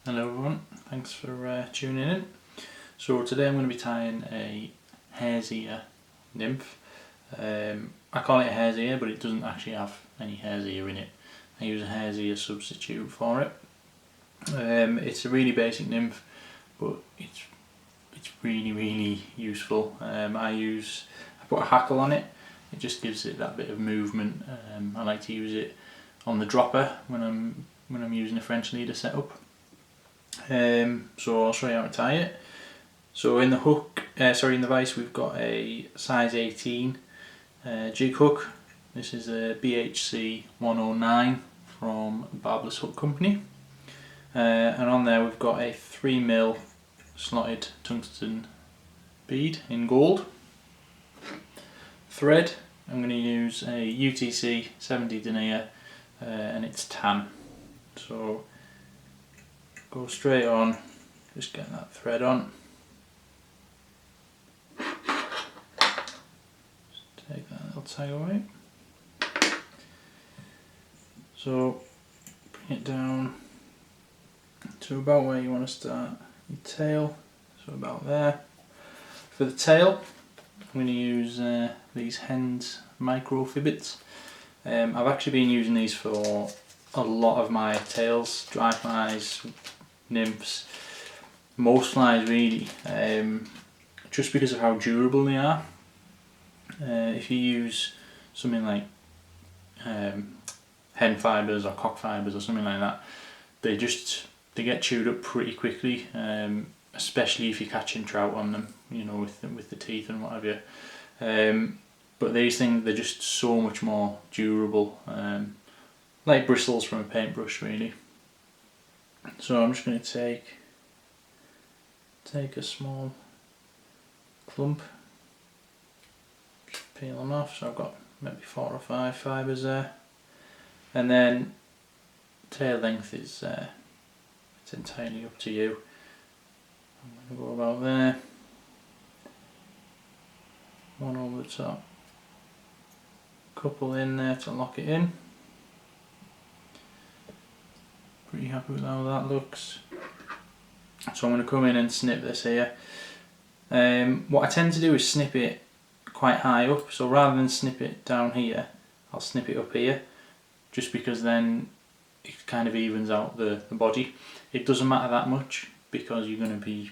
Hello everyone, thanks for tuning in. So today I'm going to be tying a hare's ear nymph. I call it a hare's ear, but it doesn't actually have any hare's ear in it. I use a hare's ear substitute for it. It's a really basic nymph, but it's really useful. I put a hackle on it. It just gives it that bit of movement. I like to use it on the dropper when I'm using a French leader setup. So I'll show you how to tie it. So in the in the vise we've got a size 18 jig hook. This is a BHC 109 from Barbless Hook Company, and on there we've got a 3mm slotted tungsten bead in gold. Thread, I'm going to use a UTC 70 denier and it's tan. So go straight on, just get that thread on. Just take that little tag away. So bring it down to about where you want to start your tail, so about there. For the tail, I'm going to use these Hen's micro fibbits. I've actually been using these for a lot of my tails, dry flies, nymphs, most flies really, just because of how durable they are. If you use something like hen fibres or cock fibres or something like that, they get chewed up pretty quickly, especially if you're catching trout on them, you know, with the teeth and what have you. But these things, they're just so much more durable, like bristles from a paintbrush really. So I'm just going to take a small clump, just peel them off. So I've got maybe 4 or 5 fibres there, and then tail length is it's entirely up to you. I'm going to go about there, one over the top, couple in there to lock it in. Pretty happy with how that looks. So I'm going to come in and snip this here. What I tend to do is snip it quite high up, so rather than snip it down here, I'll snip it up here, just because then it kind of evens out the body. It doesn't matter that much because you're going to be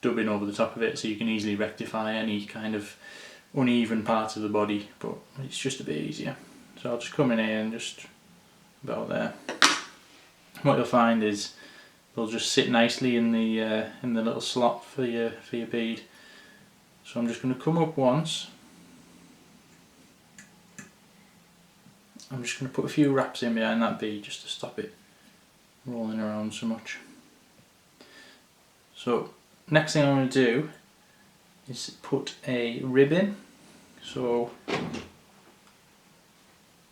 dubbing over the top of it, so you can easily rectify any kind of uneven parts of the body, but it's just a bit easier. So I'll just come in here and just about there. What you'll find is they'll just sit nicely in the little slot for your bead. So I'm just going to come up once. I'm just going to put a few wraps in behind that bead just to stop it rolling around so much. So next thing I'm going to do is put a rib in. So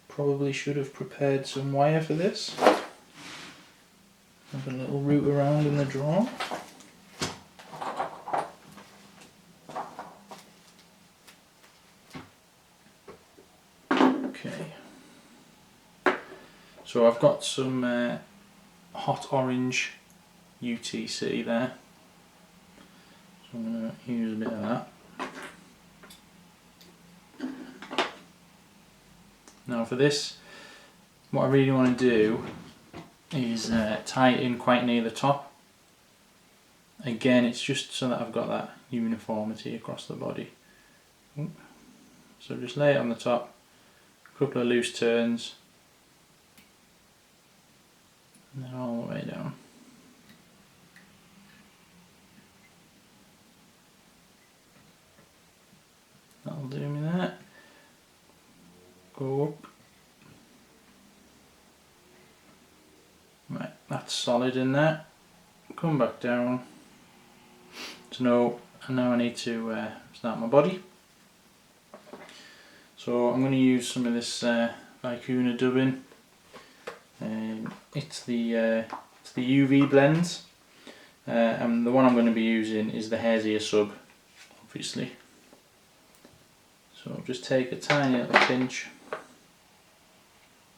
probably should have prepared some wire for this. Have a little root around in the drawer. Okay. So I've got some hot orange UTC there. So I'm going to use a bit of that. Now for this, what I really want to do is tie it in quite near the top. Again, it's just so that I've got that uniformity across the body. So just lay it on the top, a couple of loose turns, and then all the way down. That'll do me that. Go up. Right, that's solid in there. Come back down. So now I need to start my body. So I'm going to use some of this Vicuna dubbing. It's the UV blends, and the one I'm going to be using is the hare's ear sub, obviously. So just take a tiny little pinch.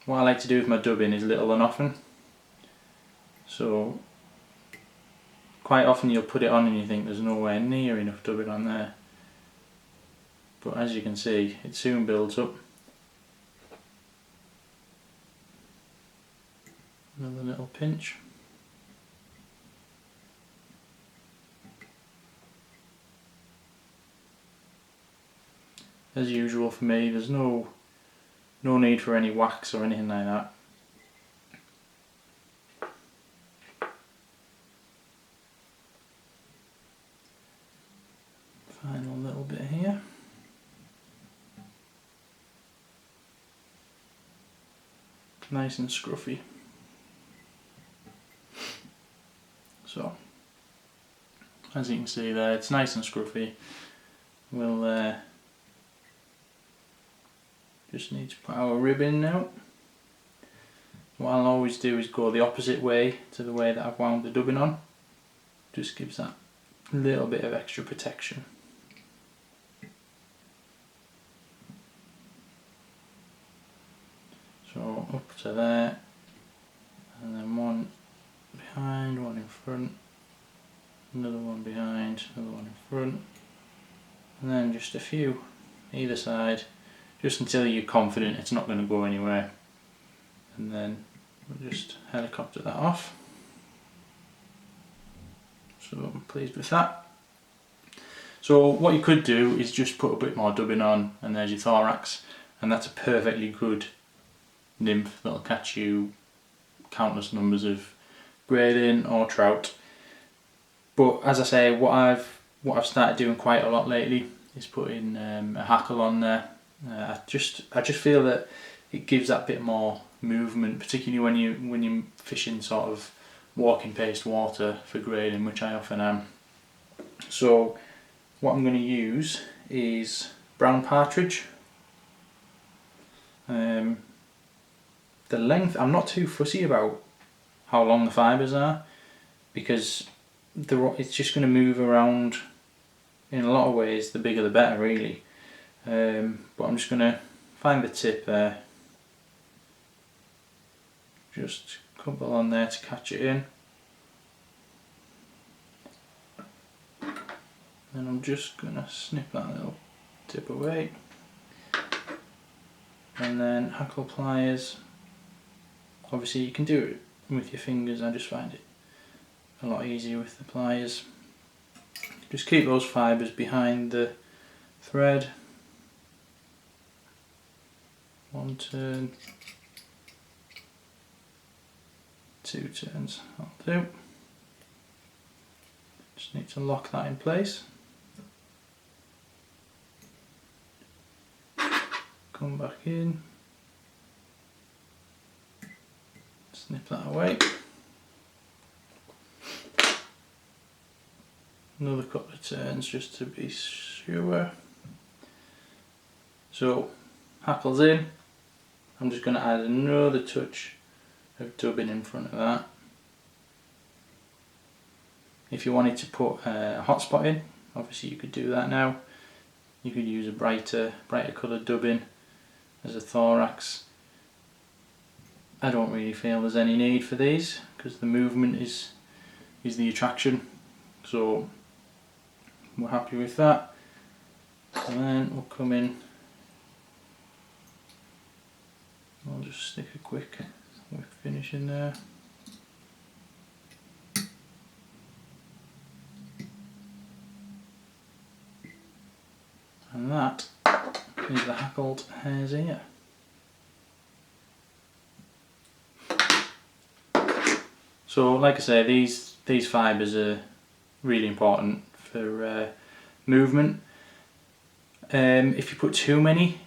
What I like to do with my dubbing is little and often. So quite often you'll put it on and you think there's nowhere near enough dubbing on there, but as you can see it soon builds up. Another little pinch. As usual for me, there's no need for any wax or anything like that. Final little bit here. Nice and scruffy. So, as you can see there, it's nice and scruffy. We'll just need to put our rib in now. What I'll always do is go the opposite way to the way that I've wound the dubbing on. Just gives that little bit of extra protection. So up to there, and then one behind, one in front, another one behind, another one in front, and then just a few either side, just until you're confident it's not going to go anywhere, and then we'll just helicopter that off. So I'm pleased with that. So what you could do is just put a bit more dubbing on, and there's your thorax, and that's a perfectly good nymph that'll catch you countless numbers of grayling or trout. But as I say, what I've started doing quite a lot lately is putting a hackle on there. I just feel that it gives that bit more movement, particularly when you're fishing sort of walking paced water for grayling, which I often am. So what I'm going to use is brown partridge. The length, I'm not too fussy about how long the fibres are, because it's just going to move around in a lot of ways. The bigger the better, really. But I'm just going to find the tip there, just a couple on there to catch it in, and I'm just going to snip that little tip away, and then hackle pliers. Obviously you can do it with your fingers, I just find it a lot easier with the pliers. Just keep those fibres behind the thread. One turn, two turns, that'll do. Just need to lock that in place. Come back in, snip that away. Another couple of turns just to be sure. So, hackles in. I'm just going to add another touch of dubbing in front of that. If you wanted to put a hot spot in, obviously you could do that now. You could use a brighter coloured dubbing as a thorax. I don't really feel there's any need for these because the movement is the attraction. So we're happy with that. And then we'll come in. I'll just stick a quick finish in there. And that is the hackled hare's ear. So like I say, these fibres are really important for movement. If you put too many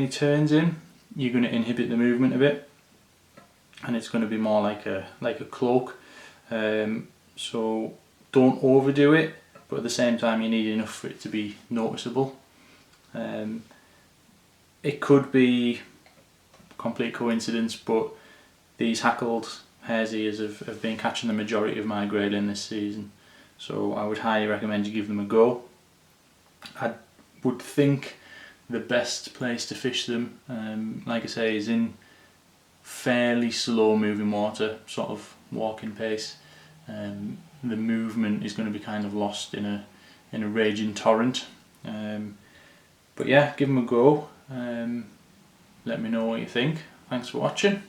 turns in, you're going to inhibit the movement a bit, and it's going to be more like a cloak. So don't overdo it, but at the same time you need enough for it to be noticeable. It could be complete coincidence, but these hackled hare's ears have been catching the majority of my grayling this season, so I would highly recommend you give them a go. I would think the best place to fish them, like I say, is in fairly slow moving water, sort of walking pace. the movement is going to be kind of lost in a raging torrent. But yeah, give them a go. Let me know what you think. Thanks for watching.